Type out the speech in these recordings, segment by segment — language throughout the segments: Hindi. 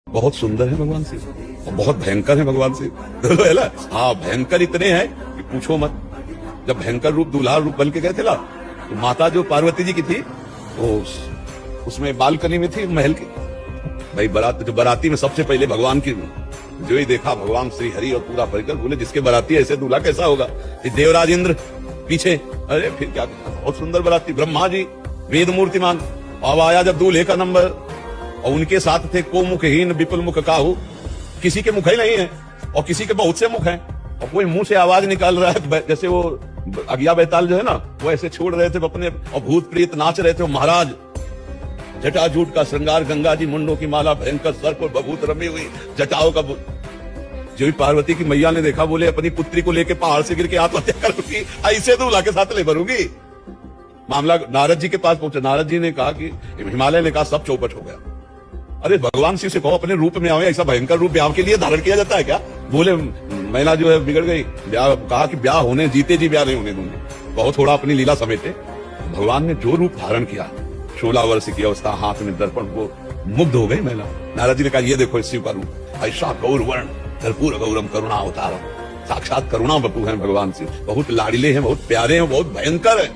बहुत सुंदर है भगवान शिव और बहुत भयंकर है भगवान शिव। है ना? हाँ, भयंकर इतने हैं कि पूछो मत। जब भयंकर रूप दूल्हा रूप बन के गए थे ना, तो माता जो पार्वती जी की थी वो उसमें बालकनी में थी महल की। भाई बराती में सबसे पहले भगवान की जो ही देखा भगवान श्री हरि और पूरा परिकर, बोले जिसके बराती ऐसे दूल्हा कैसा होगा। देवराज इंद्र पीछे, अरे फिर क्या, बहुत सुंदर बराती, ब्रह्मा जी वेद मूर्तिमान। अब आया जब दूल्हे का नंबर और उनके साथ थे को मुखहीन विपुल मुख काहू, किसी के मुख ही नहीं है और किसी के बहुत से मुख हैं और कोई मुंह से आवाज निकाल रहा है जैसे वो अगिया बैताल जो है ना, वो ऐसे छोड़ रहे थे अपने और भूत प्रीत नाच रहे थे। महाराज जटाजूट का श्रृंगार, गंगा जी मुंडों की माला, भयंकर सर्प और बभूत रमी हुई जटाओं का। जो भी पार्वती की मैया ने देखा, बोले अपनी पुत्री को लेकर पहाड़ से गिर के आत्महत्या करूंगी, ऐसे दूल्हा के साथ ले भरूंगी। मामला नारद जी के पास पहुंचा। नारद जी ने कहा कि हिमालय ने कहा सब चौपट हो गया। अरे भगवान शिव से कहो अपने रूप में आओ, ऐसा भयंकर रूप ब्याह के लिए धारण किया जाता है क्या? बोले मैना जो है बिगड़ गई, ब्याह कहा कि ब्याह होने, जीते जी ब्याह नहीं होने दूंगी। बहुत थोड़ा अपनी लीला समेटे। भगवान ने जो रूप धारण किया, 16 वर्ष की अवस्था, हाथ में दर्पण, वो मुग्ध हो गई महिला। नारद जी ने कहा ये देखो इस शिव का रूप, ऐसा गौर वर्ण कर्पूर गौरम करुणा अवतारम, साक्षात करुणा बपू है भगवान शिव। बहुत लाडले हैं, बहुत प्यारे हैं, बहुत भयंकर है।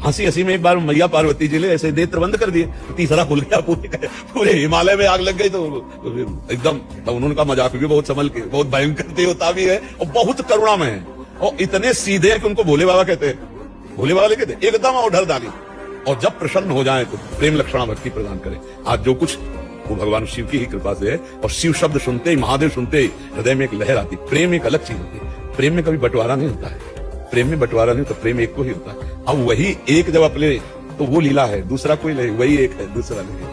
हंसी हंसी में एक बार मैया पार्वती जी ने ऐसे नेत्र बंद कर दिए, तीसरा खुल गया, पूरे हिमालय में आग लग गई। तो एकदम तो उन्होंने कहा मजाक भी बहुत संभल के, बहुत भयंकर देवता भी है और बहुत करुणा में है और इतने सीधे हैं कि उनको भोले बाबा कहते हैं। भोले बाबा कहते हैं एकदम और ढल डाली, और जब प्रसन्न हो जाए तो प्रेम लक्षणा भक्ति प्रदान करे। आज जो कुछ वो भगवान शिव की ही कृपा से है। और शिव शब्द सुनते ही, महादेव सुनते ही हृदय में एक लहर आती। प्रेम एक अलग चीज होती है, प्रेम में कभी बंटवारा नहीं होता है। प्रेम में बंटवारा नहीं होता, प्रेम एक को ही होता है। अब वही एक जब अपने, तो वो लीला है, दूसरा कोई नहीं, वही एक है, दूसरा नहीं।